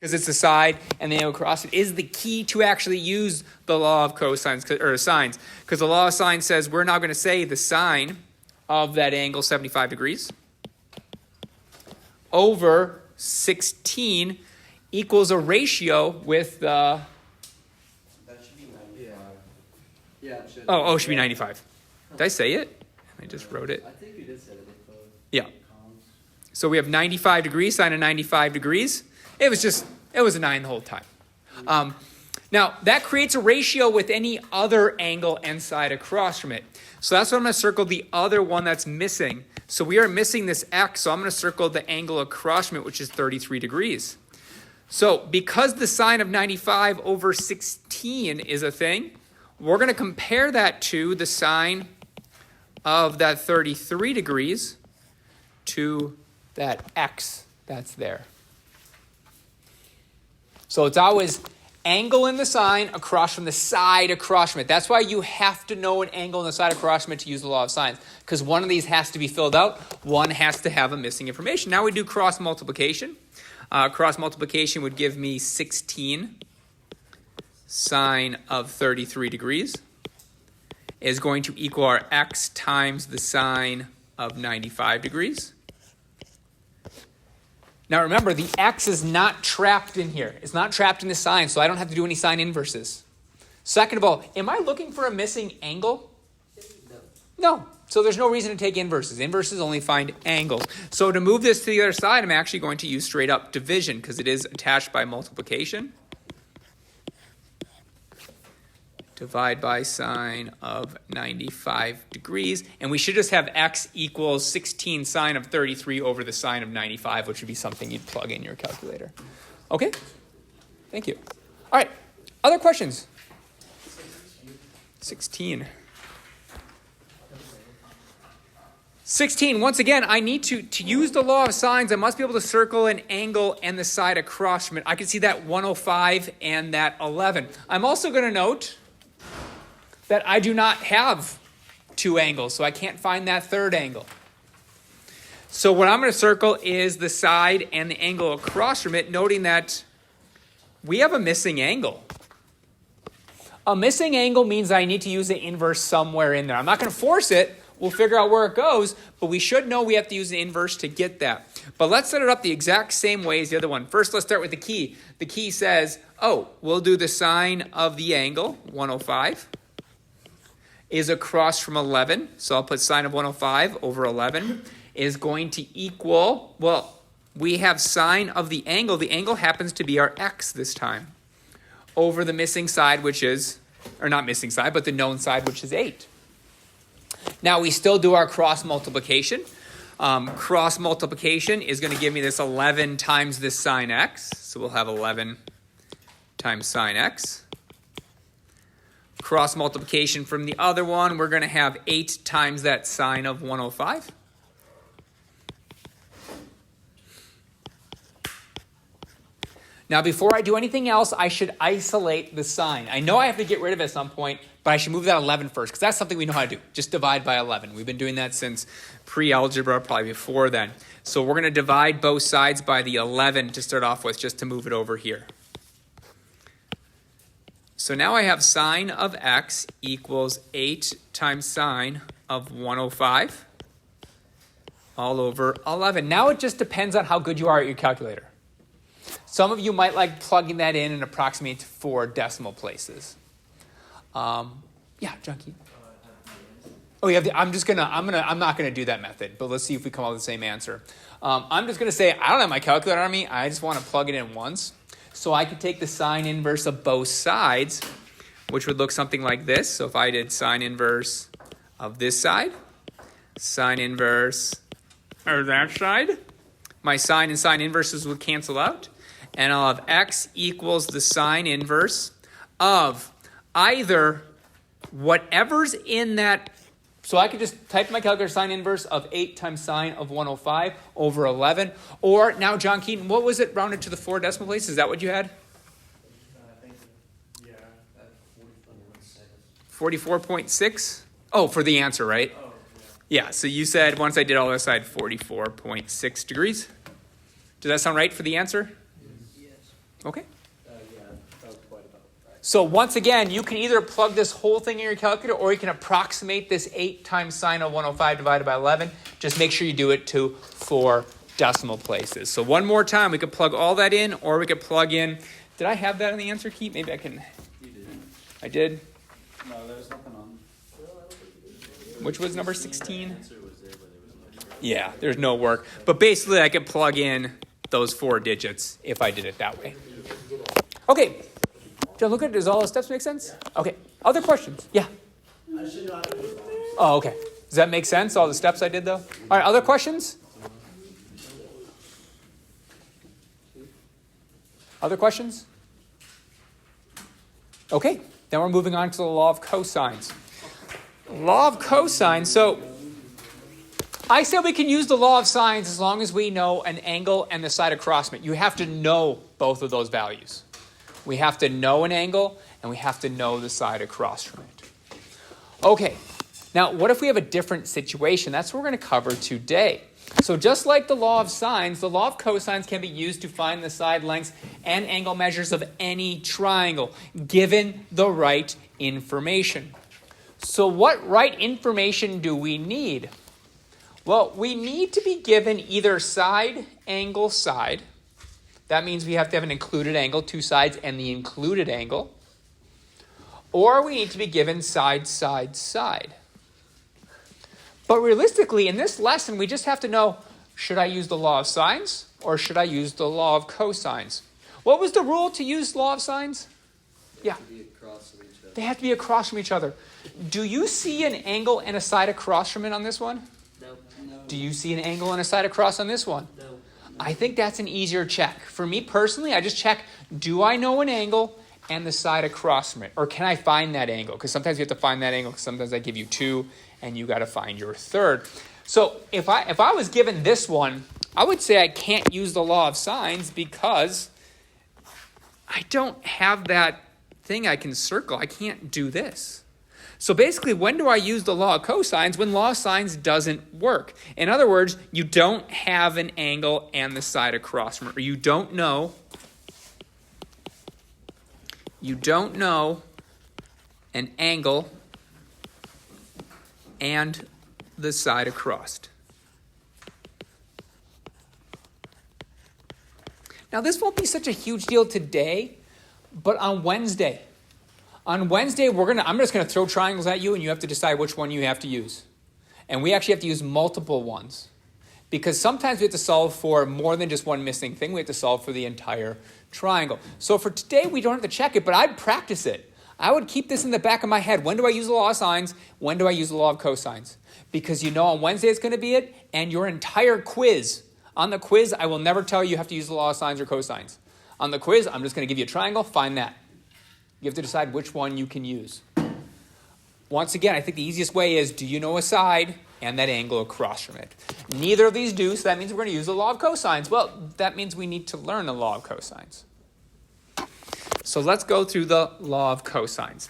because it's the side and the angle across it, is the key to actually use the law of cosines or sines. Because the law of sines says we're now going to say the sine of that angle 75 degrees over 16 equals a ratio with the... That should be 95. Yeah, it should. Oh, it should be 95. Did I say it? I just wrote it. I think you did say it. Yeah. So we have 95 degrees, sine of 95 degrees. It was a 9 the whole time. Now, that creates a ratio with any other angle and side across from it. So that's what I'm going to circle the other one that's missing. So we are missing this x, so I'm going to circle the angle across from it, which is 33 degrees. So because the sine of 95 over 16 is a thing, we're going to compare that to the sine of that 33 degrees to that x that's there. So it's always angle in the sine across from the side across from it. That's why you have to know an angle in the side across from it to use the law of sines, because one of these has to be filled out. One has to have a missing information. Now we do cross multiplication. Cross multiplication would give me 16 sine of 33 degrees is going to equal our x times the sine of 95 degrees. Now remember, the x is not trapped in here. It's not trapped in the sine, so I don't have to do any sine inverses. Second of all, am I looking for a missing angle? No. So there's no reason to take inverses. Inverses only find angles. So to move this to the other side, I'm actually going to use straight up division because it is attached by multiplication. Divide by sine of 95 degrees. And we should just have x equals 16 sine of 33 over the sine of 95, which would be something you'd plug in your calculator. Okay? Thank you. All right. Other questions? 16. 16, once again, I need to use the law of sines. I must be able to circle an angle and the side across from it. I can see that 105 and that 11. I'm also going to note that I do not have two angles, so I can't find that third angle. So what I'm going to circle is the side and the angle across from it, noting that we have a missing angle. A missing angle means I need to use the inverse somewhere in there. I'm not going to force it. We'll figure out where it goes, but we should know we have to use the inverse to get that. But let's set it up the exact same way as the other one. First, let's start with the key. The key says, we'll do the sine of the angle, 105, is across from 11. So I'll put sine of 105 over 11 is going to equal, we have sine of the angle. The angle happens to be our x this time over the missing side, which is, or not missing side, but the known side, which is 8. Now we still do our cross multiplication. Cross multiplication is going to give me this 11 times this sine x. So we'll have 11 times sine x. Cross multiplication from the other one, we're going to have 8 times that sine of 105. Now, before I do anything else, I should isolate the sine. I know I have to get rid of it at some point, but I should move that 11 first, because that's something we know how to do. Just divide by 11. We've been doing that since pre-algebra, probably before then. So we're going to divide both sides by the 11 to start off with, just to move it over here. So now I have sine of x equals 8 times sine of 105 all over 11. Now it just depends on how good you are at your calculator. Some of you might like plugging that in and approximate to 4 decimal places. Yeah, Junkie. Oh, yeah. I'm not gonna do that method, but let's see if we come up with the same answer. I'm just gonna say I don't have my calculator on me. I just want to plug it in once. So I could take the sine inverse of both sides, which would look something like this. So if I did sine inverse of this side, sine inverse of that side, my sine and sine inverses would cancel out. And I'll have x equals the sine inverse of either whatever's in that. So I could just type in my calculator sine inverse of 8 times sine of 105 over 11. Or now, John Keaton, what was it rounded to the 4 decimal places? Is that what you had? I think, yeah, that's 44.6? Oh, for the answer, right? Oh, Yeah, so you said once I did all this, I had 44.6 degrees. Does that sound right for the answer? yes. Okay. Yeah, that was quite about right. So once again, you can either plug this whole thing in your calculator or you can approximate this 8 times sine of 105 divided by 11. Just make sure you do it to 4 decimal places. So one more time, we could plug all that in or we could plug in. Did I have that in the answer key? Maybe I can. You did. I did. No, there's nothing on. Which was number 16? Answer was there, but there was no work. Yeah, there's no work. But basically, I could plug in those 4 digits if I did it that way. Okay. John, look at it. Does all the steps make sense? Okay. Other questions? Yeah. Oh, okay. Does that make sense, all the steps I did, though? All right, other questions? Other questions? Okay. Then we're moving on to the law of cosines. Law of cosines. So I said we can use the law of sines as long as we know an angle and the side across from it. You have to know both of those values. We have to know an angle and we have to know the side across from it. Okay, now what if we have a different situation? That's what we're going to cover today. So just like the law of sines, the law of cosines can be used to find the side lengths and angle measures of any triangle, given the right information. So what right information do we need? Well, we need to be given either side, angle, side. That means we have to have an included angle, 2 sides, and the included angle. Or we need to be given side, side, side. But realistically, in this lesson, we just have to know, should I use the law of sines or should I use the law of cosines? What was the rule to use law of sines? Yeah. They have to be across from each other. Do you see an angle and a side across from it on this one? No. Do you see an angle and a side across on this one? No. I think that's an easier check. For me personally, I just check, do I know an angle and the side across from it? Or can I find that angle? Because sometimes you have to find that angle, because sometimes I give you 2 and you got to find your third. So if I was given this one, I would say I can't use the law of sines because I don't have that thing I can circle. I can't do this. So basically, when do I use the law of cosines? When law of sines doesn't work. In other words, you don't have an angle and the side across from it, or you don't know an angle and the side across. Now, this won't be such a huge deal today, but on Wednesday, I'm just going to throw triangles at you, and you have to decide which one you have to use. And we actually have to use multiple ones, because sometimes we have to solve for more than just one missing thing. We have to solve for the entire triangle. So for today, we don't have to check it, but I'd practice it. I would keep this in the back of my head. When do I use the law of sines? When do I use the law of cosines? Because you know on Wednesday it's going to be it, and your entire quiz. On the quiz, I will never tell you have to use the law of sines or cosines. On the quiz, I'm just going to give you a triangle, find that. You have to decide which one you can use. Once again, I think the easiest way is, do you know a side and that angle across from it? Neither of these do, so that means we're going to use the law of cosines. Well, that means we need to learn the law of cosines. So let's go through the law of cosines.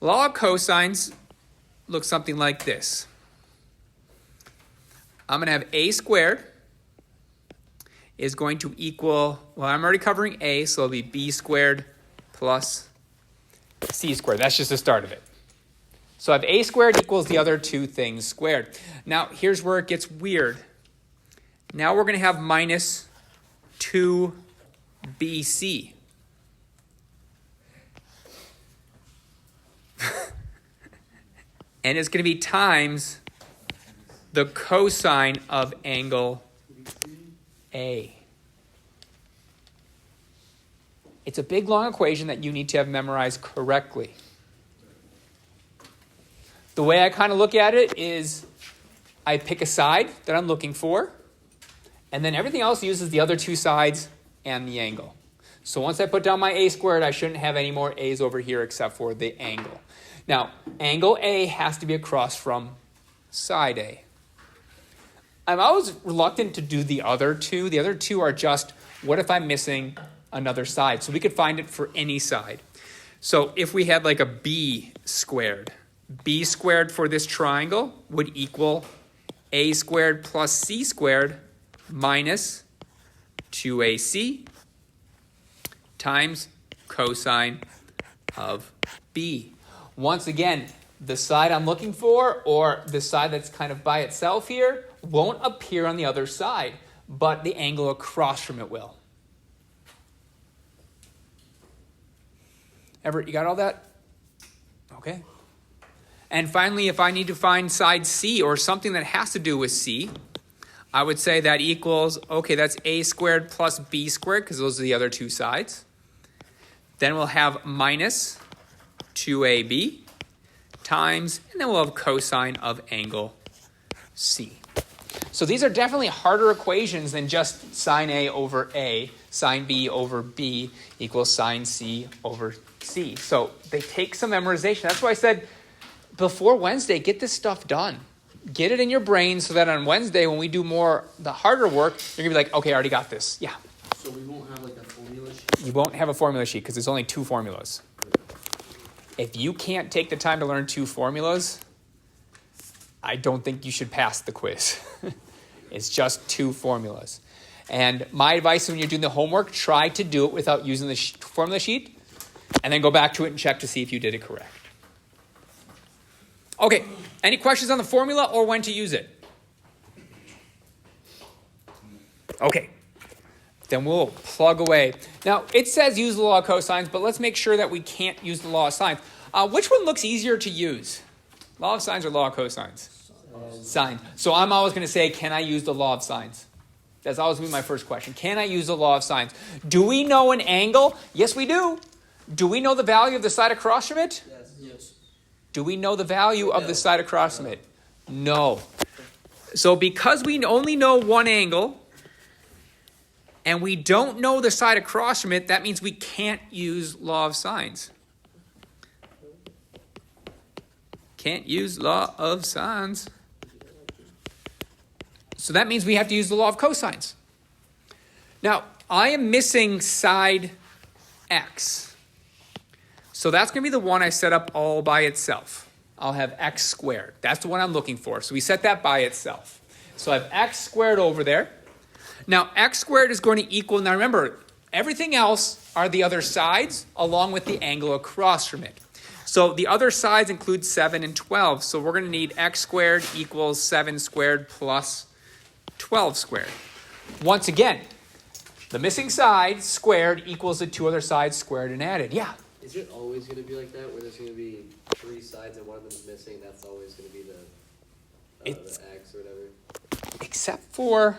Law of cosines looks something like this. I'm going to have a squared is going to equal, well, I'm already covering a, so it'll be b squared plus c squared. That's just the start of it. So I have a squared equals the other 2 things squared. Now, here's where it gets weird. Now we're going to have minus 2bc. And it's going to be times the cosine of angle A. It's a big, long equation that you need to have memorized correctly. The way I kind of look at it is I pick a side that I'm looking for, and then everything else uses the other 2 sides and the angle. So once I put down my a squared, I shouldn't have any more a's over here except for the angle. Now, angle A has to be across from side A. I'm always reluctant to do the other 2. The other 2 are just, what if I'm missing another side? So we could find it for any side. So if we had like a b squared for this triangle would equal a squared plus c squared minus 2ac times cosine of b. Once again, the side I'm looking for, or the side that's kind of by itself here, won't appear on the other side, but the angle across from it will. Everett, you got all that? Okay. And finally, if I need to find side C, or something that has to do with C, I would say that equals, okay, that's a squared plus b squared, because those are the other two sides. Then we'll have minus 2ab times, and then we'll have cosine of angle C. So these are definitely harder equations than just sine A over A, sine B over B equals sine C over C. So they take some memorization. That's why I said before Wednesday, get this stuff done. Get it in your brain so that on Wednesday when we do more, the harder work, you're going to be like, okay, I already got this. Yeah. So we won't have like a formula sheet? You won't have a formula sheet because there's only two formulas. If you can't take the time to learn two formulas, I don't think you should pass the quiz. It's just two formulas. And my advice when you're doing the homework, try to do it without using the formula sheet, and then go back to it and check to see if you did it correct. Okay, any questions on the formula or when to use it? Okay, then we'll plug away. Now, it says use the law of cosines, but let's make sure that we can't use the law of sines. Which one looks easier to use? Law of sines or law of cosines? Sine. So I'm always going to say, can I use the law of sines? That's always going to be my first question. Can I use the law of sines? Do we know an angle? Yes, we do. Do we know the value of the side across from it? Yes. Yes. Do we know the value of the side across from it? No. So because we only know one angle, and we don't know the side across from it, that means we can't use law of sines. Can't use law of sines. So that means we have to use the law of cosines. Now, I am missing side x. So that's going to be the one I set up all by itself. I'll have x squared. That's the one I'm looking for. So we set that by itself. So I have x squared over there. Now, x squared is going to equal, now remember, everything else are the other sides along with the angle across from it. So the other sides include 7 and 12. So we're going to need x squared equals 7 squared plus 12 squared. Once again, the missing side squared equals the two other sides squared and added. Yeah? Is it always going to be like that, where there's going to be three sides and one of them is missing? That's always going to be the x or whatever? Except for,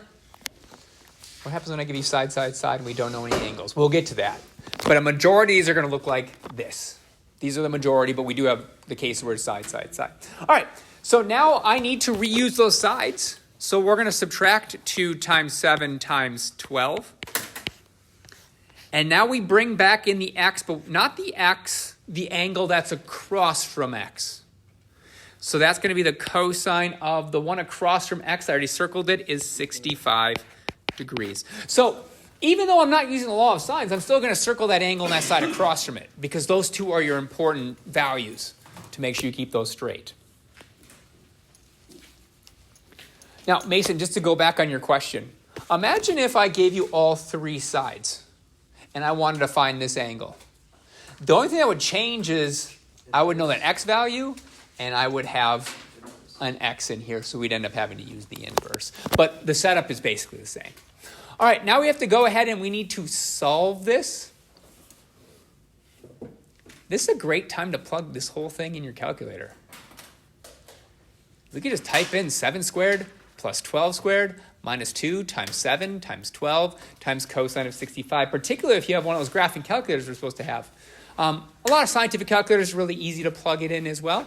what happens when I give you side, side, side, and we don't know any angles? We'll get to that. But a majority of these are going to look like this. These are the majority, but we do have the case where it's side, side, side. All right, so now I need to reuse those sides. So we're going to subtract 2 times 7 times 12. And now we bring back in the x, but not the x, the angle that's across from x. So that's going to be the cosine of the one across from x. I already circled it, is 65 degrees. So even though I'm not using the law of sines, I'm still going to circle that angle on that side across from it, because those two are your important values to make sure you keep those straight. Now, Mason, just to go back on your question, imagine if I gave you all three sides and I wanted to find this angle. The only thing that would change is I would know that x value, and I would have an x in here, so we'd end up having to use the inverse. But the setup is basically the same. All right, now we have to go ahead and we need to solve this. This is a great time to plug this whole thing in your calculator. We could just type in 7 squared plus 12 squared minus 2 times 7 times 12 times cosine of 65, particularly if you have one of those graphing calculators we're supposed to have. A lot of scientific calculators are really easy to plug it in as well.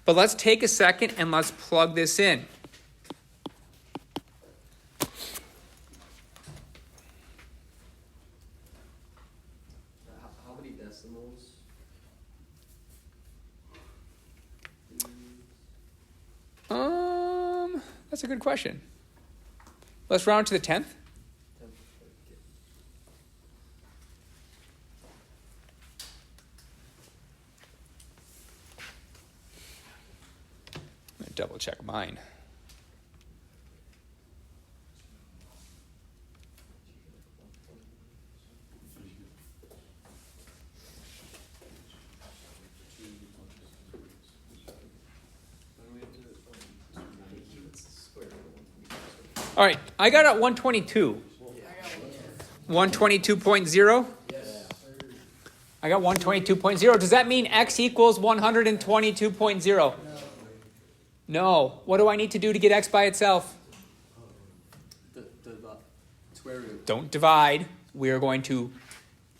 But let's take a second and let's plug this in. How many decimals? That's a good question. Let's round to the 10th. I'm going to double check mine. All right, I got it 122. 122.0? I got 122.0. Does that mean x equals 122.0? No. What do I need to do to get x by itself? The square root. Don't divide. We are going to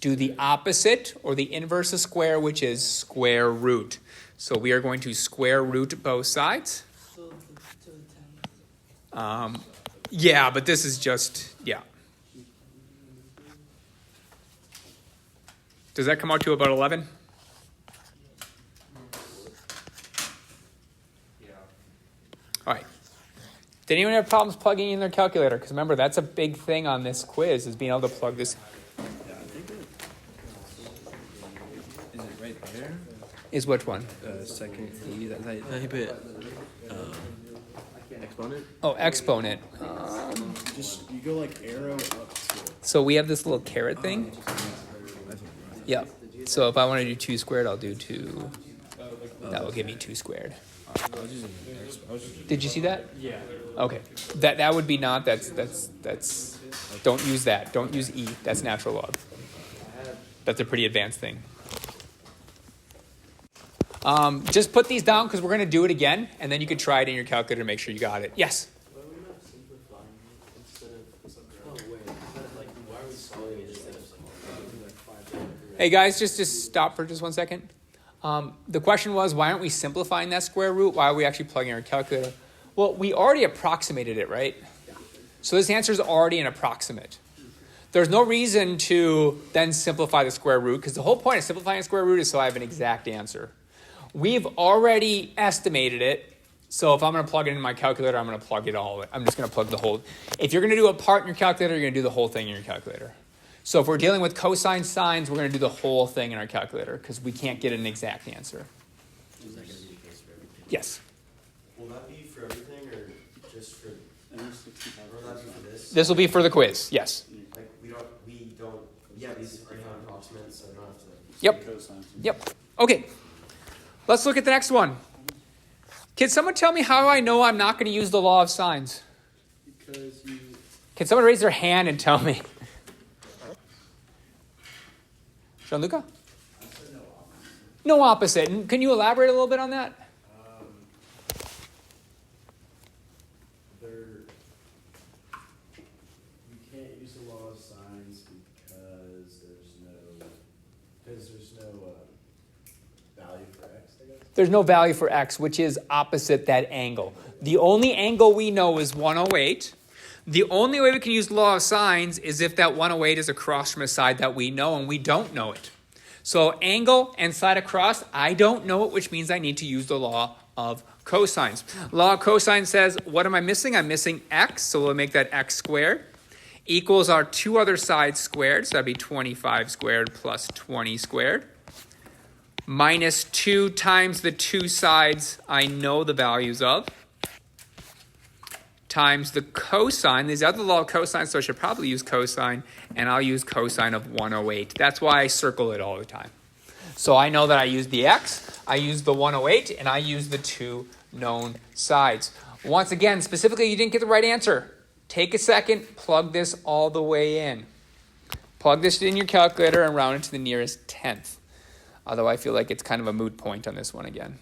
do the opposite or the inverse of square, which is square root. So we are going to square root both sides. Yeah, but this is just, yeah. Does that come out to about 11? Yeah. All right. Did anyone have problems plugging in their calculator? Because remember, that's a big thing on this quiz, is being able to plug this. Is it right there? Is which one? Second E, that type it. Exponent? Oh, exponent. Just you go like arrow up to it. So we have this little caret thing. Yeah. So if I want to do 2 squared, I'll do 2. That will give me 2 squared. Did you see that? Yeah. Okay. That would be not. That's. Don't use that. Don't use e. That's natural log. That's a pretty advanced thing. Just put these down because we're going to do it again, and then you can try it in your calculator to make sure you got it. Yes? Why are we not simplifying it instead of... Oh, wait. Is that like, why are we solving it instead of like 5? Hey guys, just stop for just 1 second. The question was, why aren't we simplifying that square root? Why are we actually plugging our calculator? Well, we already approximated it, right? So this answer is already an approximate. There's no reason to then simplify the square root, because the whole point of simplifying a square root is so I have an exact answer. We've already estimated it, so if I'm going to plug it in my calculator, I'm going to plug it all. I'm just going to plug the whole. If you're going to do a part in your calculator, you're going to do the whole thing in your calculator. So if we're dealing with cosine sines, we're going to do the whole thing in our calculator because we can't get an exact answer. Is that going to be the case for everything? Yes. Will that be for everything or just for, or will that be for this? This will be for the quiz. Yes. Like, yeah, these are kind of approximates, so I don't have to. Yep. Yep. Okay. Let's look at the next one. Can someone tell me how I know I'm not going to use the law of sines? Because you Can someone raise their hand and tell me? Gianluca? No opposite. And can you elaborate a little bit on that? you can't use the law of sines because there's no value for x, I guess. There's no value for x, which is opposite that angle. The only angle we know is 108. The only way we can use the law of sines is if that 108 is across from a side that we know, and we don't know it. So angle and side across, I don't know it, which means I need to use the law of cosines. Law of cosines says, what am I missing? I'm missing x, so we'll make that x squared, equals our 2 other sides squared, so that'd be 25 squared plus 20 squared, minus 2 times the 2 sides I know the values of, times the cosine. These are the law of cosine, so I should probably use cosine, and I'll use cosine of 108. That's why I circle it all the time. So I know that I use the x, I use the 108, and I use the 2 known sides. Once again, specifically, you didn't get the right answer. Take a second, plug this all the way in. Plug this in your calculator and round it to the nearest tenth. Although I feel like it's kind of a moot point on this one again.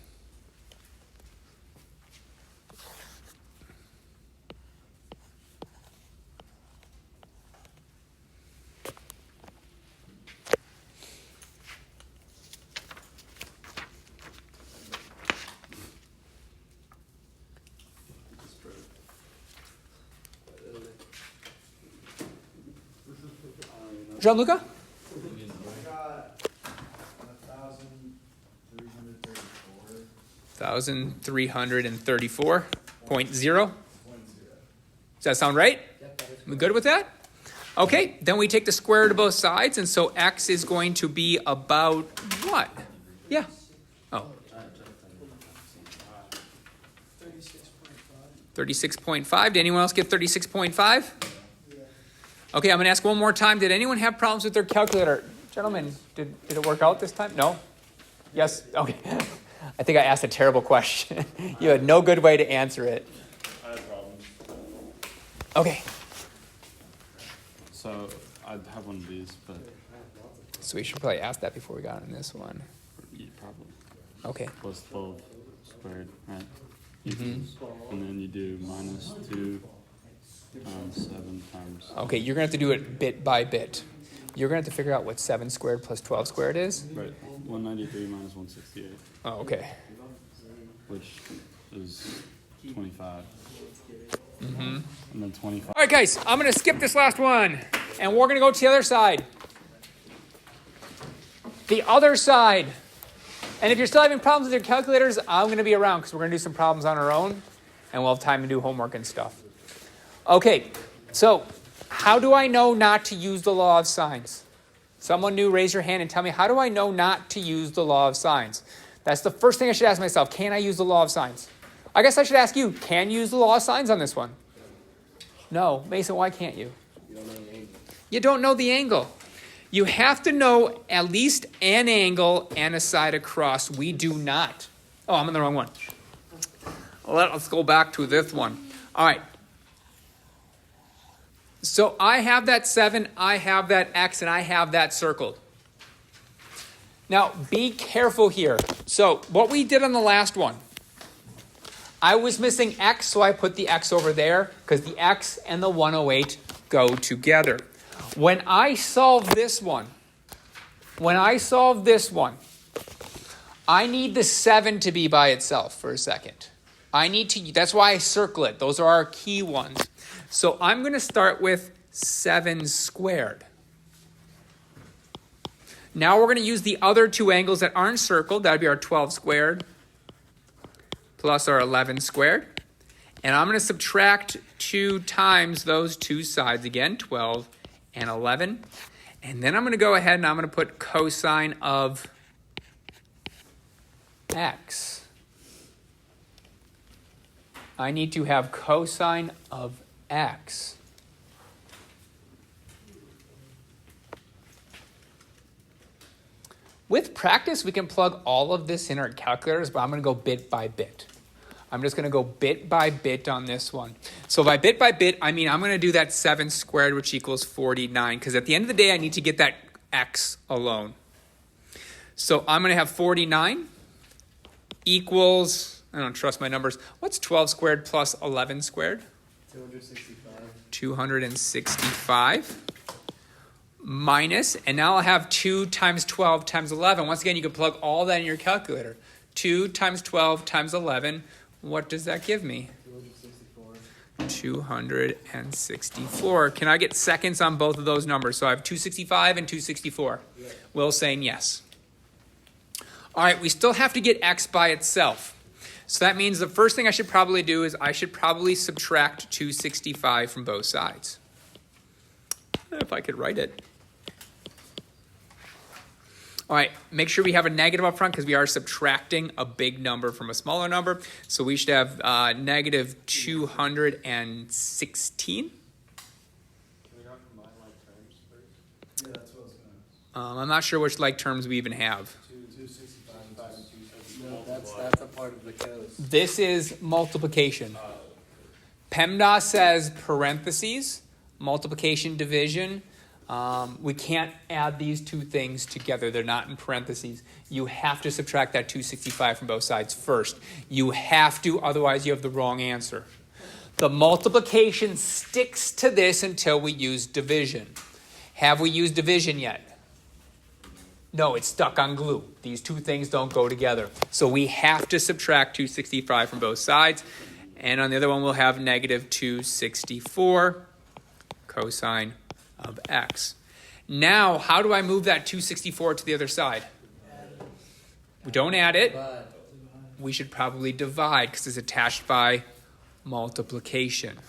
Gianluca? I got 1,334. 1,334.0. Does that sound right? We good with that? Okay, then we take the square root of both sides, and so x is going to be about what? Yeah. Oh. 36.5. Did anyone else get 36.5? Okay, I'm going to ask one more time. Did anyone have problems with their calculator? Gentlemen, did it work out this time? No? Yes? Okay. I think I asked a terrible question. You had no good way to answer it. I had problems. Okay. So I'd have one of these, but So we should probably ask that before we got on this one. yeah, probably Okay. plus 12 squared, right? Mhm. And then you do minus 2 times 7 times. Okay, you're gonna have to do it bit by bit. You're gonna have to figure out what 7 squared plus 12 squared is. Right. 193 minus 168, Oh, okay. which is 25, Mm-hmm. and then 25. All right, guys, I'm going to skip this last one, and we're going to go to the other side. The other side. And if you're still having problems with your calculators, I'm going to be around because we're going to do some problems on our own, and we'll have time to do homework and stuff. Okay, so how do I know not to use the law of sines? Someone new, raise your hand and tell me, how do I know not to use the law of sines? That's the first thing I should ask myself. Can I use the law of sines? I guess I should ask you, can you use the law of sines on this one? No. Mason, why can't you? You don't know the angle. You don't know the angle. You have to know at least an angle and a side across. We do not. Oh, I'm on the wrong one. Let's go back to this one. All right. So I have that 7, I have that x, and I have that circled. Now, be careful here. So what we did on the last one, I was missing x, so I put the x over there because the x and the 108 go together. When I solve this one, I need the 7 to be by itself for a second. That's why I circle it. Those are our key ones. So I'm going to start with 7 squared. Now we're going to use the other two angles that aren't circled. That would be our 12 squared plus our 11 squared. And I'm going to subtract 2 times those two sides again, 12 and 11. And then I'm going to go ahead and I'm going to put cosine of x. I need to have cosine of x. With practice, we can plug all of this in our calculators, but I'm going to go bit by bit. I'm just going to go bit by bit on this one. So by bit, I mean I'm going to do that 7 squared, which equals 49, because at the end of the day, I need to get that x alone. So I'm going to have 49 equals, I don't trust my numbers, what's 12 squared plus 11 squared? 265. 265. Minus, and now I'll have 2 times 12 times 11. Once again, you can plug all that in your calculator. 2 times 12 times 11. What does that give me? 264. Can I get seconds on both of those numbers? So I have 265 and 264. Yeah. Will saying yes. All right, we still have to get x by itself. So that means the first thing I should probably do is I should probably subtract 265 from both sides. If I could write it. All right, make sure we have a negative up front because we are subtracting a big number from a smaller number. So we should have negative 216. Can we not combine like terms first? Yeah, that's what I was gonna. I'm not sure which like terms we even have. 265 and 266. No, that's a part of the code. This is multiplication. PEMDAS says parentheses, multiplication, division. We can't add these two things together. They're not in parentheses. You have to subtract that 265 from both sides first. You have to, otherwise you have the wrong answer. The multiplication sticks to this until we use division. Have we used division yet? No, it's stuck on glue. These two things don't go together. So we have to subtract 265 from both sides. And on the other one, we'll have negative 264 cosine of x. Now, how do I move that 264 to the other side? We don't add it. But We should probably divide because it's attached by multiplication. I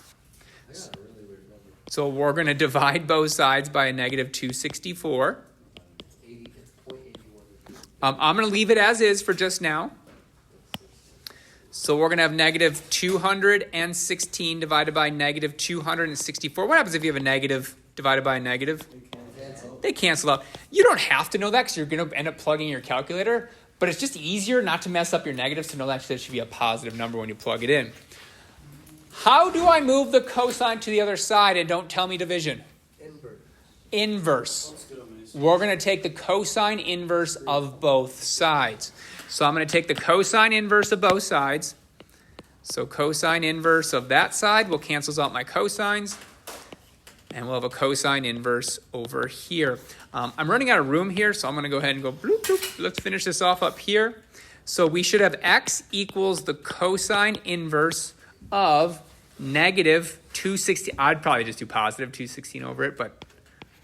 got a really weird number. So we're going to divide both sides by a negative 264. It's 0.81. I'm going to leave it as is for just now. So we're going to have negative 216 divided by negative 264. What happens if you have a negative divided by a negative? Cancel. They cancel out. You don't have to know that because you're going to end up plugging your calculator, but it's just easier not to mess up your negatives to know that there should be a positive number when you plug it in. How do I move the cosine to the other side and don't tell me division? Invert. Inverse. Let's go, Mason. We're going to take the cosine inverse of both sides. So I'm going to take the cosine inverse of both sides. So cosine inverse of that side will cancels out my cosines. And we'll have a cosine inverse over here. I'm running out of room here, so I'm going to go ahead and go bloop, bloop. Let's finish this off up here. So we should have x equals the cosine inverse of negative 216. I'd probably just do positive 216 over it, but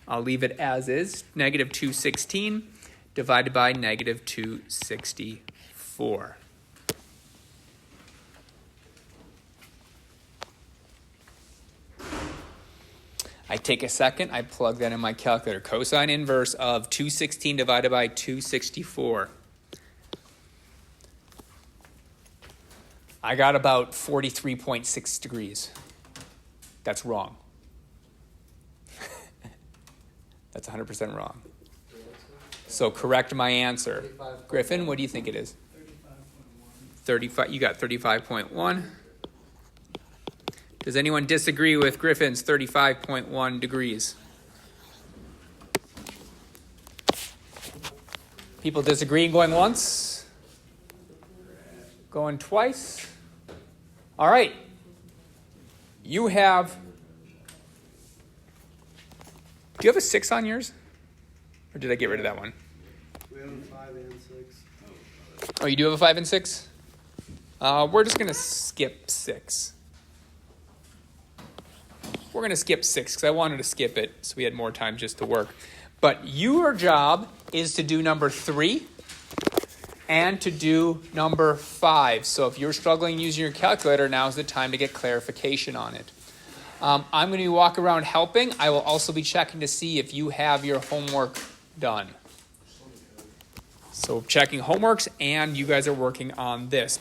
I'll leave it as is. Negative 216 divided by negative 264. I take a second, I plug that in my calculator. Cosine inverse of 216 divided by 264. I got about 43.6 degrees. That's wrong. That's 100% wrong. So correct my answer. 35.1. Griffin, what do you think it is? 35. You got 35.1. Does anyone disagree with Griffin's 35.1 degrees? People disagreeing going once? Going twice? All right. You have... Do you have a 6 on yours? Or did I get rid of that one? We have a 5 and 6. Oh, you do have a 5 and 6? We're just going to skip 6. We're going to skip 6 because I wanted to skip it so we had more time just to work. But your job is to do number 3 and to do number 5. So if you're struggling using your calculator, now's the time to get clarification on it. I'm going to be walking around helping. I will also be checking to see if you have your homework done. So checking homeworks, and you guys are working on this.